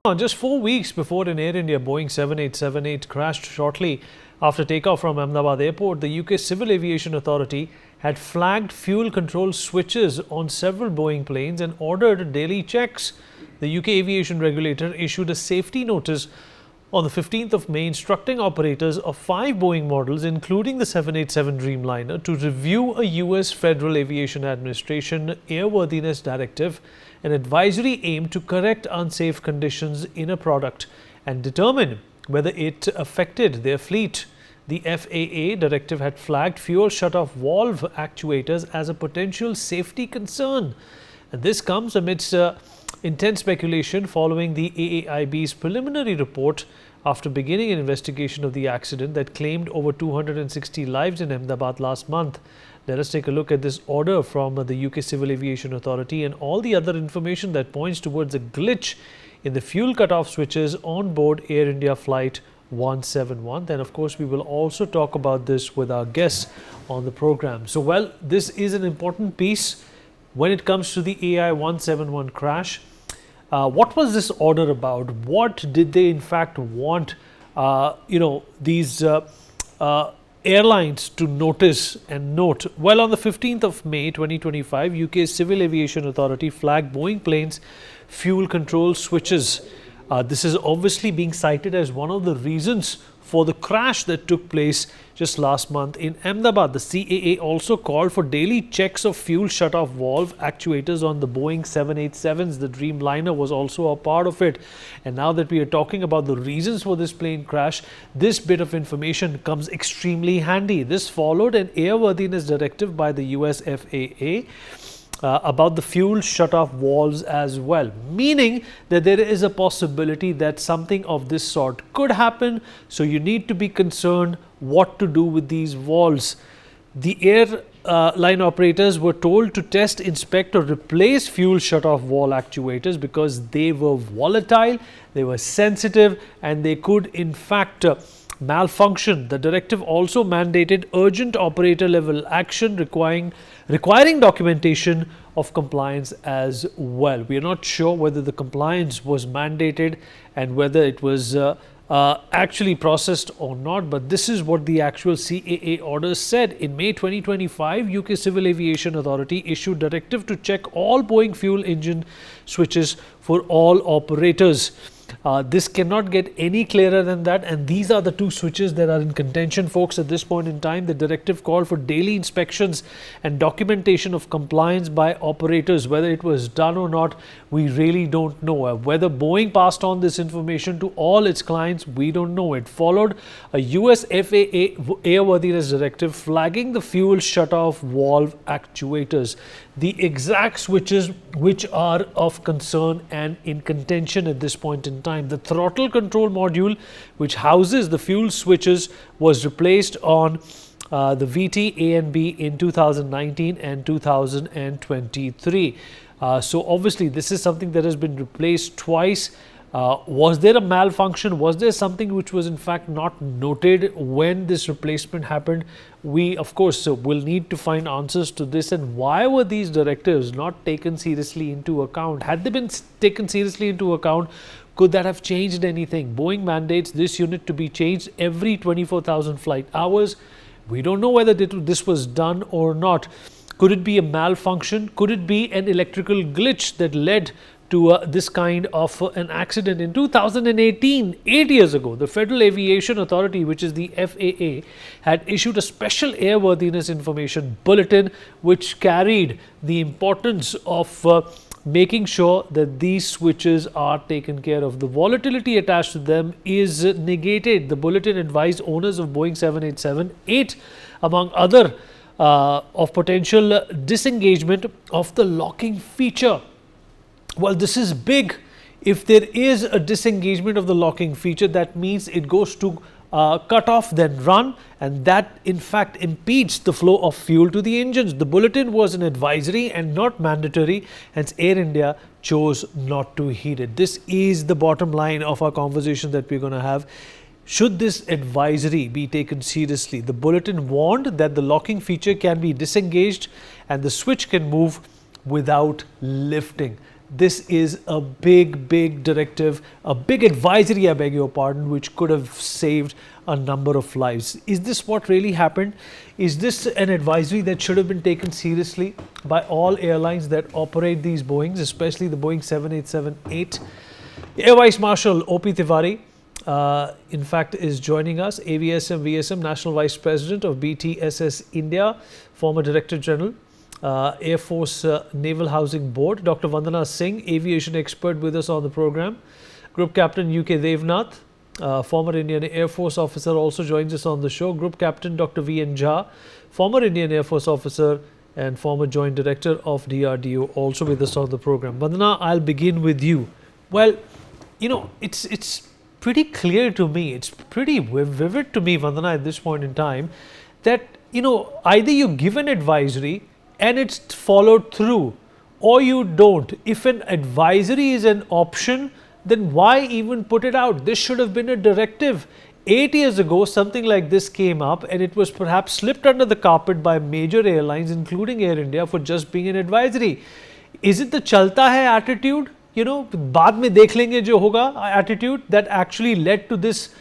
Just 4 weeks before an Air India Boeing 7878 crashed shortly after takeoff from Ahmedabad airport, the UK Civil Aviation Authority had flagged fuel control switches on several Boeing planes and ordered daily checks. The UK Aviation Regulator issued a safety notice on the 15th of May instructing operators of 5 Boeing models, including the 787 Dreamliner, to review a US Federal Aviation Administration Airworthiness Directive, an advisory aimed to correct unsafe conditions in a product and determine whether it affected their fleet. The FAA directive had flagged fuel shutoff valve actuators as a potential safety concern. And this comes amidst intense speculation following the AAIB's preliminary report after beginning an investigation of the accident that claimed over 260 lives in Ahmedabad last month. Let us take a look at this order from the UK Civil Aviation Authority and all the other information that points towards a glitch in the fuel cutoff switches on board Air India Flight 171. Then, of course, we will also talk about this with our guests on the program. So, well, this is an important piece when it comes to the AI 171 crash. What was this order about? What did they in fact want, these airlines to notice and note? Well, on the 15th of May 2025, UK's Civil Aviation Authority flagged Boeing planes' fuel control switches. This is obviously being cited as one of the reasons for the crash that took place just last month in Ahmedabad. The CAA also called for daily checks of fuel shutoff valve actuators on the Boeing 787s. The Dreamliner was also a part of it. And now that we are talking about the reasons for this plane crash, this bit of information comes extremely handy. This followed an airworthiness directive by the US FAA about the fuel shutoff valves as well, meaning that there is a possibility that something of this sort could happen. So you need to be concerned what to do with these valves. The airline operators were told to test, inspect or replace fuel shutoff valve actuators because they were volatile, they were sensitive and they could in fact malfunction. The directive also mandated urgent operator level action requiring documentation of compliance as well. We are not sure whether the compliance was mandated and whether it was actually processed or not, but this is what the actual CAA order said. In May 2025, UK Civil Aviation Authority issued directive to check all Boeing fuel engine switches for all operators. This cannot get any clearer than that, and these are the two switches that are in contention, folks, at this point in time. The directive called for daily inspections and documentation of compliance by operators. Whether it was done or not, we really don't know. Whether Boeing passed on this information to all its clients, we don't know. It followed a US FAA airworthiness directive flagging the fuel shutoff valve actuators. The exact switches which are of concern and in contention at this point in time. The throttle control module, which houses the fuel switches, was replaced on the VT A and B in 2019 and 2023. So obviously this is something that has been replaced twice. Was there a malfunction? Was there something which was in fact not noted when this replacement happened? We of course will need to find answers to this. And why were these directives not taken seriously into account? Had they been taken seriously into account, could that have changed anything? Boeing mandates this unit to be changed every 24,000 flight hours. We don't know whether this was done or not. Could it be a malfunction? Could it be an electrical glitch that led to this kind of an accident? In 2018, 8 years ago, the Federal Aviation Authority, which is the FAA, had issued a special airworthiness information bulletin which carried the importance of making sure that these switches are taken care of. The volatility attached to them is negated. The bulletin advised owners of Boeing 787-8, among other, of potential disengagement of the locking feature. Well, this is big. If there is a disengagement of the locking feature, that means it goes to cut off, then run, and that in fact impedes the flow of fuel to the engines. The bulletin was an advisory and not mandatory, hence Air India chose not to heed it. This is the bottom line of our conversation that we're going to have. Should this advisory be taken seriously? The bulletin warned that the locking feature can be disengaged and the switch can move without lifting. this is a big directive, a big advisory, I beg your pardon, which could have saved a number of lives. Is this what really happened? Is this an advisory that should have been taken seriously by all airlines that operate these Boeings, especially the Boeing 787-8? Air Vice Marshal O.P. Tiwari, in fact, is joining us. Aviation VSM National Vice President of BTSS India, former Director General, Air Force Naval Housing Board. Dr. Vandana Singh, aviation expert, with us on the program. Group Captain U.K. Devnath, former Indian Air Force officer, also joins us on the show. Group Captain Dr. V.N. Jha, former Indian Air Force officer and former Joint Director of DRDO, also with us on the program. Vandana, I'll begin with you. Well, you know, it's pretty clear to me, it's pretty vivid to me, Vandana, at this point in time, that, you know, either you give an advisory and it's followed through, or you don't. If an advisory is an option, then why even put it out? This should have been a directive. 8 years ago, something like this came up, and it was perhaps slipped under the carpet by major airlines, including Air India, for just being an advisory. Is it the chalta hai attitude, you know, baad mein dekh lenge jo hoga attitude, that actually led to this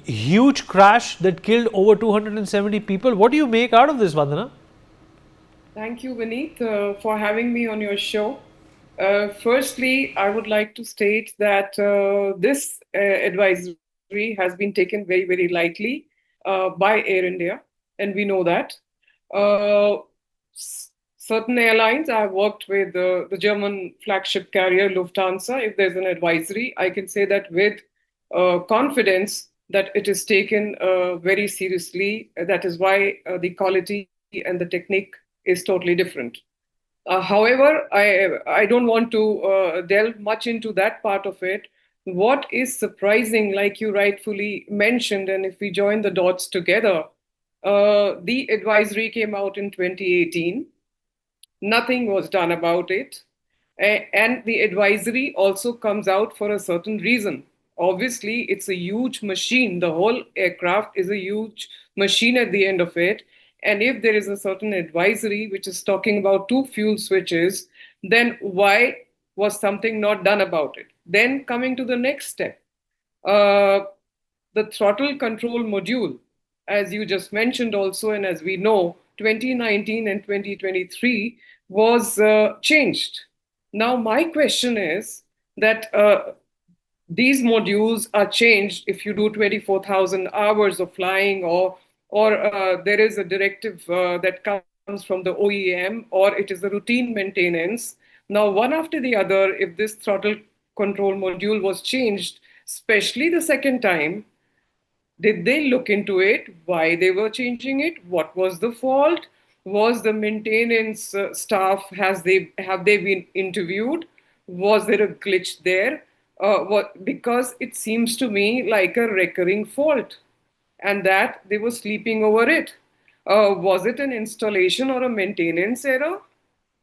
huge crash that killed over 270 people? What do you make out of this, Vandana? Thank you, Vineet, for having me on your show. Firstly, I would like to state that this advisory has been taken very lightly by Air India, and we know that. Certain airlines, I have worked with the German flagship carrier Lufthansa. If there's an advisory, I can say that with confidence that it is taken very seriously. That is why the quality and the technique is totally different. However, I don't want to delve much into that part of it. What is surprising, like you rightfully mentioned, and if we join the dots together, the advisory came out in 2018. Nothing was done about it. And the advisory also comes out for a certain reason. Obviously, it's a huge machine. The whole aircraft is a huge machine at the end of it. And if there is a certain advisory which is talking about two fuel switches, then why was something not done about it? Then coming to the next step, uh, the throttle control module, as you just mentioned also, and as we know, 2019 and 2023 was changed. Now, my question is that these modules are changed if you do 24,000 hours of flying, or there is a directive that comes from the OEM, or it is a routine maintenance. Now, one after the other, if this throttle control module was changed, especially the second time, did they look into it? Why they were changing it? What was the fault? Was the maintenance staff, have they been interviewed? Was there a glitch there? Because it seems to me like a recurring fault, and that they were sleeping over it. Was it an installation or a maintenance error?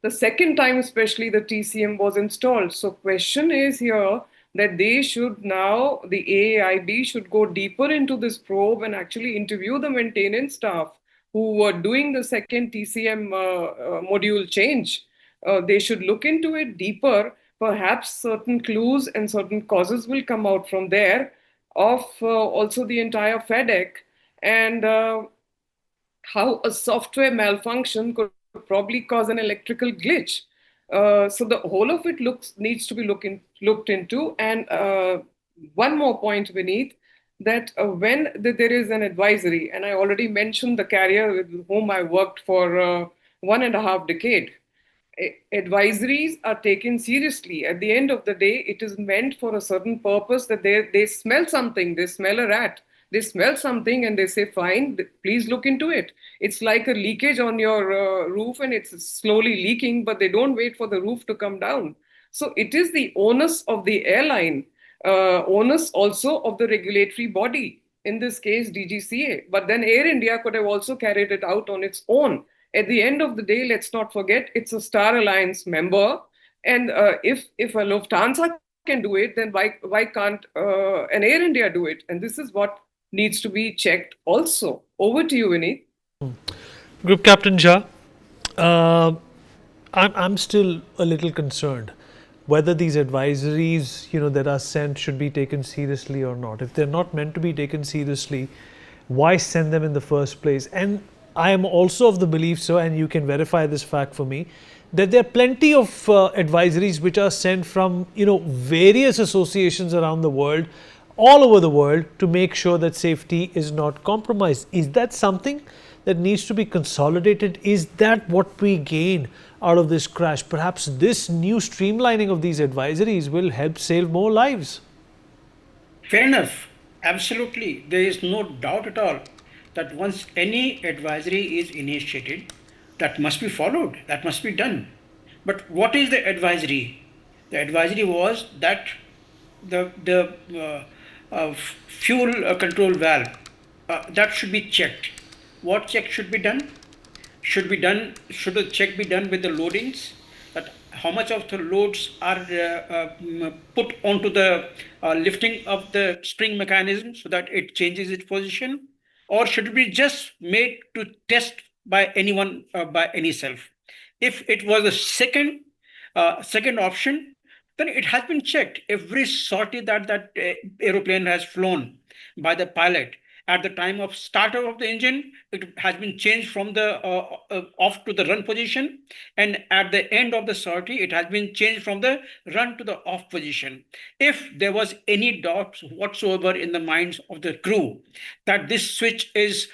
The second time, especially, the TCM was installed. So question is here that they should now, the AAIB should go deeper into this probe and actually interview the maintenance staff who were doing the second TCM module change. They should look into it deeper. Perhaps certain clues and certain causes will come out from there of also the entire FedEx, and how a software malfunction could probably cause an electrical glitch. So the whole of it needs to be looked into. And one more point beneath that when there is an advisory, and I already mentioned the carrier with whom I worked for 1.5 decades, advisories are taken seriously. At the end of the day, it is meant for a certain purpose, that they smell something, they smell a rat, they smell something and they say, fine, please look into it. It's like a leakage on your roof, and it's slowly leaking, but they don't wait for the roof to come down. So it is the onus of the airline, onus also of the regulatory body, in this case DGCA. But then Air India could have also carried it out on its own. At the end of the day, let's not forget, it's a Star Alliance member. And if a Lufthansa can do it, then why can't an Air India do it? And this is what needs to be checked also. Over to you, Vinny. Group Captain Jha, I'm still a little concerned. whether these advisories, that are sent should be taken seriously or not. If they're not meant to be taken seriously, why send them in the first place? And I am also of the belief, sir, and you can verify this fact for me, that there are plenty of advisories which are sent from, various associations around the world, all over the world, to make sure that safety is not compromised. Is that something that needs to be consolidated? Is that what we gain out of this crash? Perhaps this new streamlining of these advisories will help save more lives. Fair enough. Absolutely. There is no doubt at all that once any advisory is initiated, that must be followed, that must be done. But what is the advisory? The advisory was that the fuel control valve that should be checked. What check should be done? Should the check be done with the loadings, that how much of the loads are put onto the lifting of the spring mechanism so that it changes its position, or should it be just made to test by anyone, by any self? If it was a second option, then it has been checked. Every sortie that aeroplane has flown by the pilot, at the time of startup of the engine, it has been changed from the off to the run position, and at the end of the sortie, it has been changed from the run to the off position. If there was any doubt whatsoever in the minds of the crew that this switch is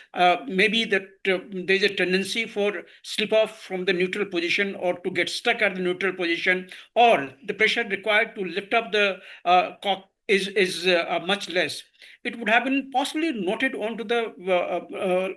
maybe that there is a tendency for slip off from the neutral position, or to get stuck at the neutral position, or the pressure required to lift up the cock is much less, it would have been possibly noted onto the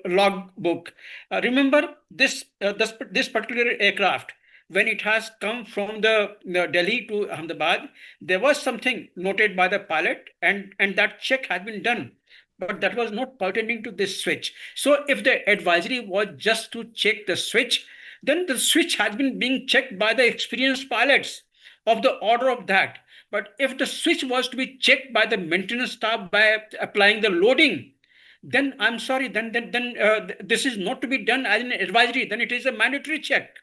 log book. Remember this particular aircraft, when it has come from the Delhi to Ahmedabad, there was something noted by the pilot, and that check has been done. But that was not pertaining to this switch. So if the advisory was just to check the switch, then the switch has been being checked by the experienced pilots of the order of that. But if the switch was to be checked by the maintenance staff by applying the loading, then I'm sorry, then this is not to be done as an advisory, then it is a mandatory check.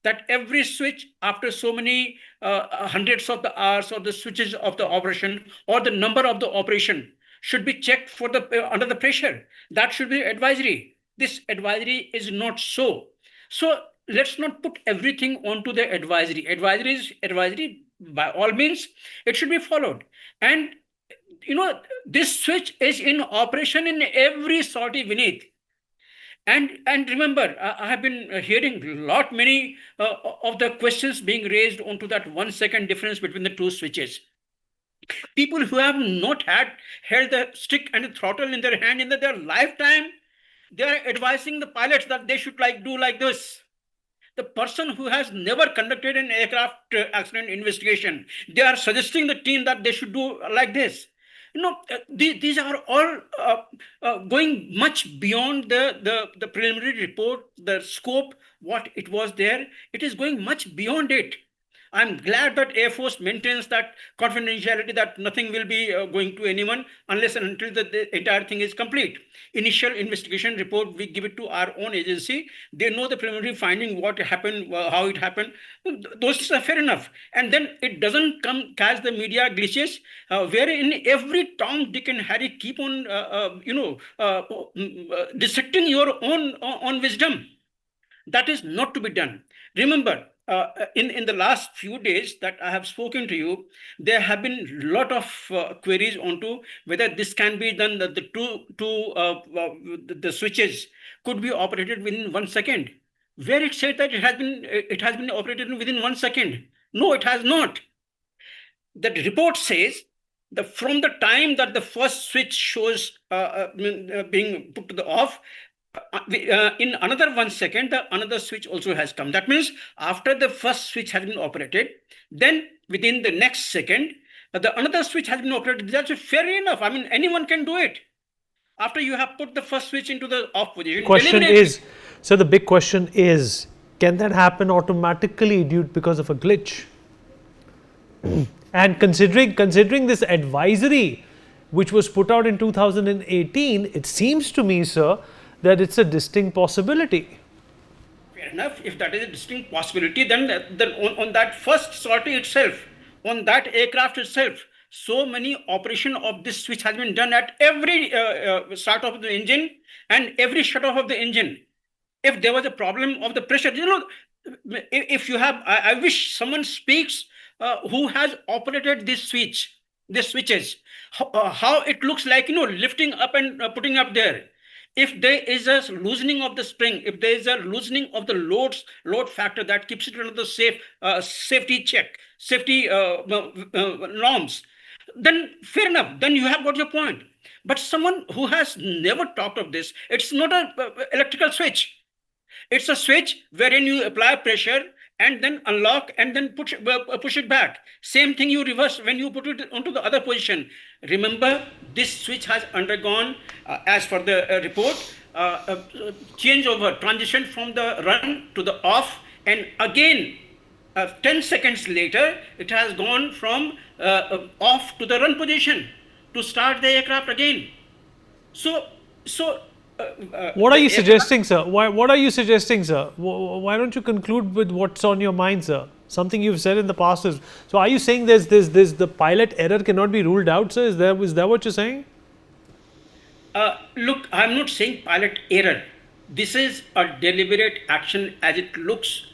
That every switch, after so many hundreds of the hours or the switches of the operation, or the number of the operation, should be checked for the under the pressure. That should be advisory. This advisory is not so. So let's not put everything onto the advisory. Advisory is advisory. By all means, it should be followed. And this switch is in operation in every sortie, Vineet. And remember, I have been hearing many of the questions being raised onto that 1 second difference between the two switches. People who have not held the stick and the throttle in their hand in their lifetime, they are advising the pilots that they should do like this. The person who has never conducted an aircraft accident investigation, they are suggesting the team that they should do like this. These are all going much beyond the preliminary report, the scope, what it was there. It is going much beyond it. I'm glad that Air Force maintains that confidentiality, that nothing will be going to anyone unless and until the entire thing is complete. Initial investigation report, we give it to our own agency. They know the preliminary finding, what happened, how it happened. Those are fair enough. And then it doesn't catch the media glitches, wherein every Tom, Dick and Harry keep on, dissecting your own wisdom. That is not to be done. Remember, in the last few days that I have spoken to you, there have been a lot of queries onto whether this can be done, that the switches could be operated within 1 second. Where it said that it has been operated within 1 second. No, it has not. The report says that from the time that the first switch shows being put to the off, in another 1 second, another switch also has come. That means after the first switch has been operated, then within the next second, another switch has been operated. That's fair enough. I mean, anyone can do it. After you have put the first switch into the off position. The big question is, can that happen automatically because of a glitch? And considering this advisory, which was put out in 2018, it seems to me, sir, that it's a distinct possibility. Fair enough. If that is a distinct possibility, then on that first sortie itself, on that aircraft itself. So many operation of this switch has been done at every start of the engine and every shut off of the engine. If there was a problem of the pressure, if you have, I wish someone speaks who has operated this switch, these switches, how it looks like, lifting up and putting up there. If there is a loosening of the spring, if there is a loosening of the load factor that keeps it under the safety check, safety norms, then fair enough. Then you have got your point. But someone who has never talked of this, it's not a electrical switch. It's a switch wherein you apply pressure and then unlock and then push it back. Same thing you reverse when you put it onto the other position. Remember, this switch has undergone, as per the report, changeover, transition from the run to the off, and again, 10 seconds later, it has gone from off to the run position to start the aircraft again. So, so What are you the suggesting, sir? What are you suggesting, sir? Why don't you conclude with what's on your mind, sir? Something you've said in the past is. So, are you saying there's the pilot error cannot be ruled out, sir? Is that what you're saying? Look, I'm not saying pilot error. This is a deliberate action as it looks.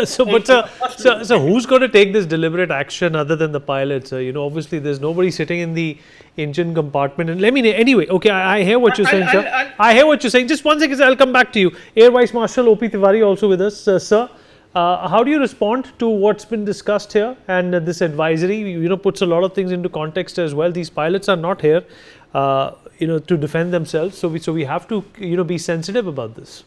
So, but sir, who's going to take this deliberate action other than the pilot, sir? Obviously, there's nobody sitting in the engine compartment. And let me anyway. Okay, I hear what you're saying, sir. I hear what you're saying. Just 1 second, sir. I'll come back to you. Air Vice Marshal O.P. Tiwari also with us, sir. How do you respond to what's been discussed here and this advisory? Puts a lot of things into context as well. These pilots are not here, to defend themselves. So we have to, be sensitive about this.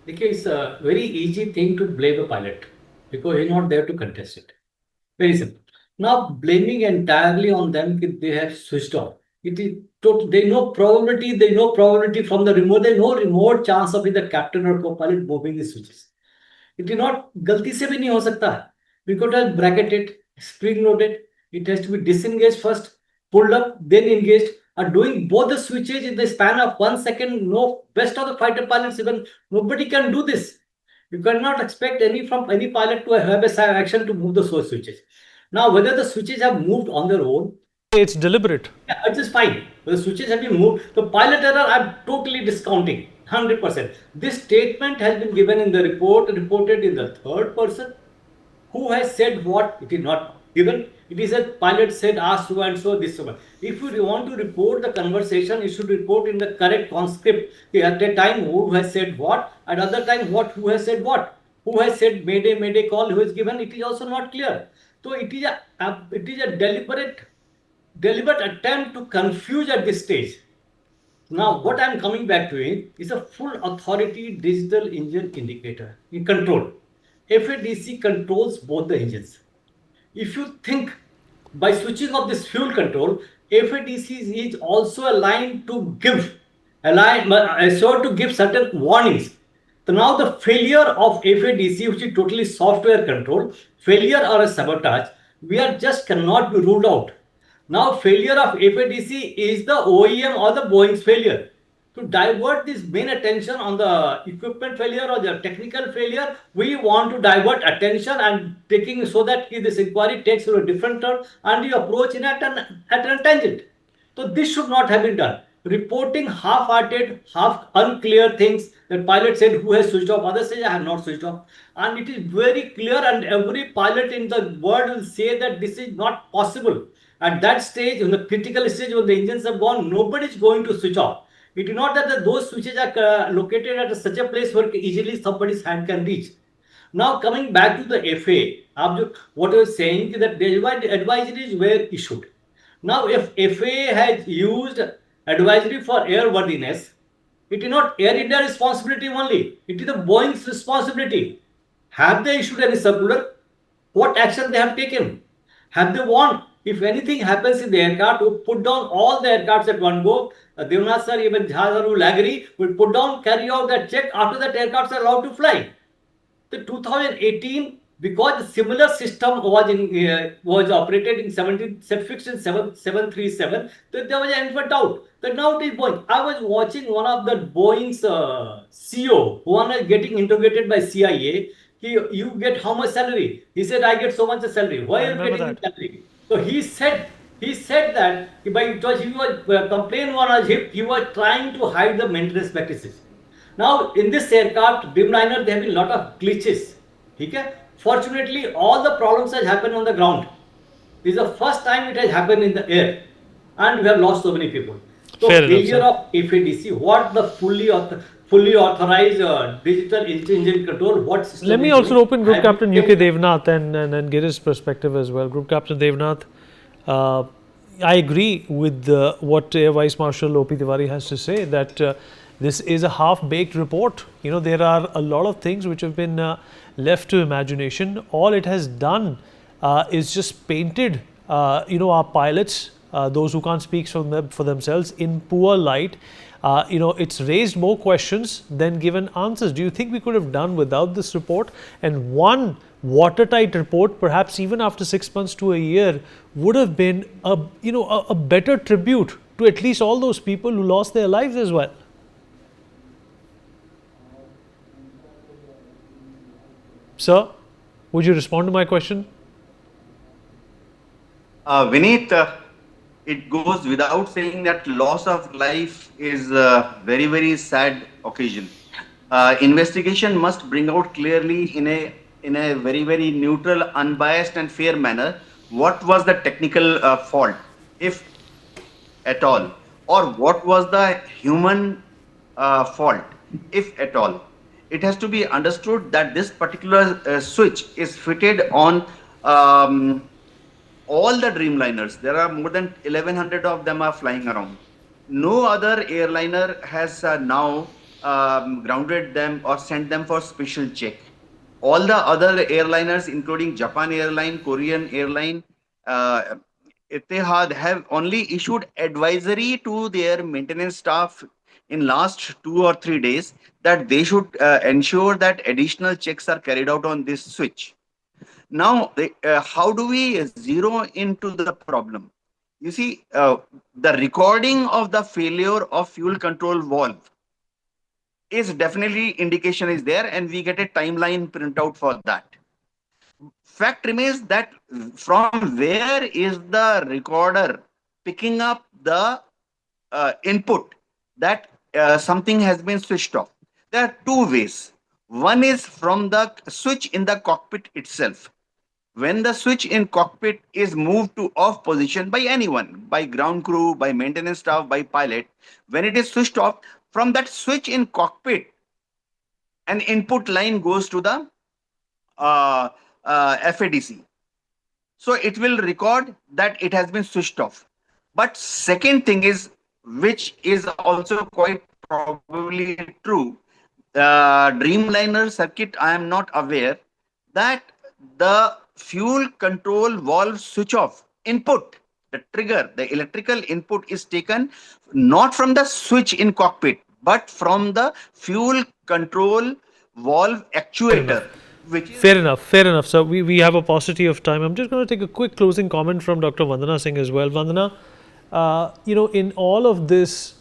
Because it's a very easy thing to blame a pilot because he's not there to contest it. Very simple. Now, blaming entirely on them if they have switched off. It is they know probability from the remote. They know remote chance of the captain or co-pilot moving the switches. It is not गलती से भी नहीं हो सकता है. We could have bracketed, spring loaded. It has to be disengaged first, pulled up, then engaged. Are doing both the switches in the span of 1 second. No, best of the fighter pilots, even nobody can do this. You cannot expect any pilot to have a action to move the switches. Now, whether the switches have moved on their own, it's deliberate. Yeah, it is fine. The switches have been moved. The pilot error, I'm totally discounting 100%. This statement has been given in the report, reported in the third person. Who has said what? It is not given. It is a pilot said, so and so, this one. If you want to report the conversation, you should report in the correct conscript. At a time, who has said what, at other time, who has said what. Who has said mayday call, who is given, it is also not clear. So it is a deliberate attempt to confuse at this stage. Now, what I am coming back to is a full authority digital engine indicator in control. FADC controls both the engines. If you think by switching off this fuel control, FADC is also aligned to give certain warnings. So now the failure of FADC, which is totally software control, failure or a sabotage, we are just cannot be ruled out. Now failure of FADC is the OEM or the Boeing's failure. To divert this main attention on the equipment failure or the technical failure, we want to divert attention and taking so that this inquiry takes a different turn and you approach in at a tangent. So this should not have been done. Reporting half-hearted, half unclear things. The pilot said who has switched off, others say I have not switched off. And it is very clear and every pilot in the world will say that this is not possible. At that stage, in the critical stage when the engines have gone, nobody is going to switch off. It is not that those switches are located at such a place where easily somebody's hand can reach. Now coming back to the FAA, what I was saying is that the advisories were issued. Now if FAA has used advisory for airworthiness, it is not Air India responsibility only. It is the Boeing's responsibility. Have they issued any circular? What action they have taken? Have they warned? If anything happens in the aircraft, we put down all the aircrafts at one go. Devnath sir, even Jhazaru Lagri will put down, carry out that check. After that, aircrafts are allowed to fly. The 2018, because the similar system was operated in 737, so there was an doubt. But now it is Boeing. I was watching one of the Boeing's CEO, who was getting interrogated by CIA. you get how much salary? He said, I get so much salary. Why I are you remember getting that. the salary? So he said that by because he was complaint was he was trying to hide the maintenance practices. Now in this aircraft Dreamliner there have been a lot of glitches. Okay? Fortunately, all the problems has happened on the ground. This is the first time it has happened in the air, and we have lost so many people. So Fair enough, failure sir. of FADC, what the fully authorized digital engine control, what Let system me is also doing? open Group Have you Captain UK checked? Devnath and get his perspective as well. Group Captain Devnath, uh, I agree with what Air Vice Marshal O.P. Tiwari has to say, that this is a half-baked report. You know, there are a lot of things which have been left to imagination. All it has done is just painted, our pilots, those who can't speak for themselves, in poor light. It's raised more questions than given answers. Do you think we could have done without this report? And one watertight report, perhaps even after 6 months to a year, would have been a better tribute to at least all those people who lost their lives as well. Sir, would you respond to my question? Vineet, it goes without saying that loss of life is a very, very sad occasion. Investigation must bring out clearly in a very, very neutral, unbiased, and fair manner what was the technical fault, if at all, or what was the human fault, if at all. It has to be understood that this particular switch is fitted on all the Dreamliners. There are more than 1100 of them are flying around. No other airliner has now grounded them or sent them for special check. All the other airliners, including Japan Airline, Korean Airline, uh, Etihad, have only issued advisory to their maintenance staff in last 2 or 3 days that they should ensure that additional checks are carried out on this switch. Now, how do we zero into the problem? You see, the recording of the failure of fuel control valve is definitely indication is there, and we get a timeline printout for that. Fact remains that from where is the recorder picking up the input that something has been switched off? There are two ways. One is from the switch in the cockpit itself. When the switch in cockpit is moved to off position by anyone, by ground crew, by maintenance staff, by pilot, when it is switched off, from that switch in cockpit, an input line goes to the uh, FADC. So it will record that it has been switched off. But second thing is, which is also quite probably true, Dreamliner circuit, I am not aware that the fuel control valve switch off input, the trigger, the electrical input is taken not from the switch in cockpit, but from the fuel control valve Fair enough. actuator, which is Fair enough. Fair enough. So we have a paucity of time. I'm just going to take a quick closing comment from Dr. Vandana Singh as well. Vandana, in all of this,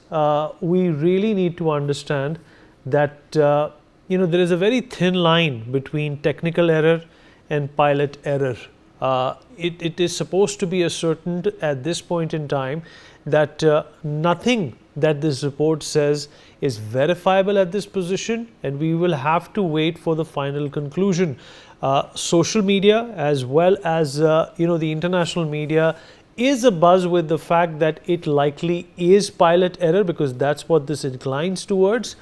we really need to understand that there is a very thin line between technical error and pilot error. It is supposed to be ascertained at this point in time that nothing that this report says is verifiable at this position, and we will have to wait for the final conclusion. Social media, as well as the international media, is abuzz with the fact that it likely is pilot error, because that's what this inclines towards.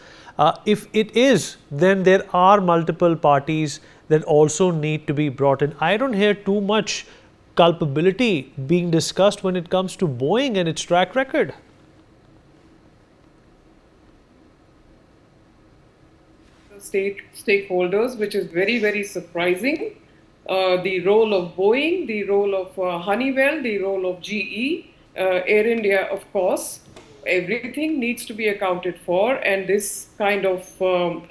If it is, then there are multiple parties that also need to be brought in. I don't hear too much culpability being discussed when it comes to Boeing and its track record. Stakeholders, which is very, very surprising. The role of Boeing, the role of Honeywell, the role of GE, Air India, of course. Everything needs to be accounted for, and this kind of,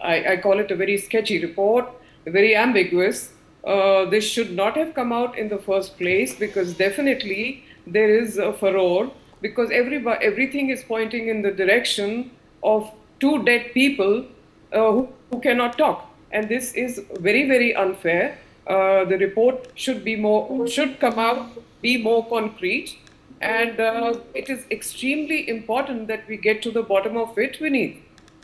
I call it a very sketchy report, very ambiguous. This should not have come out in the first place, because definitely there is a furore, because everything is pointing in the direction of two dead people who cannot talk. and this is very, very unfair. The report should come out, be more concrete, and it is extremely important that we get to the bottom of it, Vineet.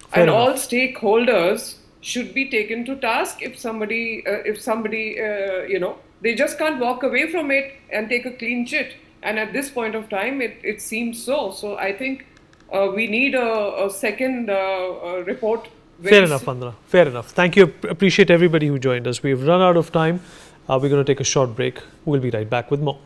Fair And enough. all stakeholders should be taken to task if somebody, they just can't walk away from it and take a clean chit. And at this point of time, it seems so. So I think we need a second report. Fair enough, Vandana. Fair enough. Thank you. Appreciate everybody who joined us. We've run out of time. We're going to take a short break. We'll be right back with more.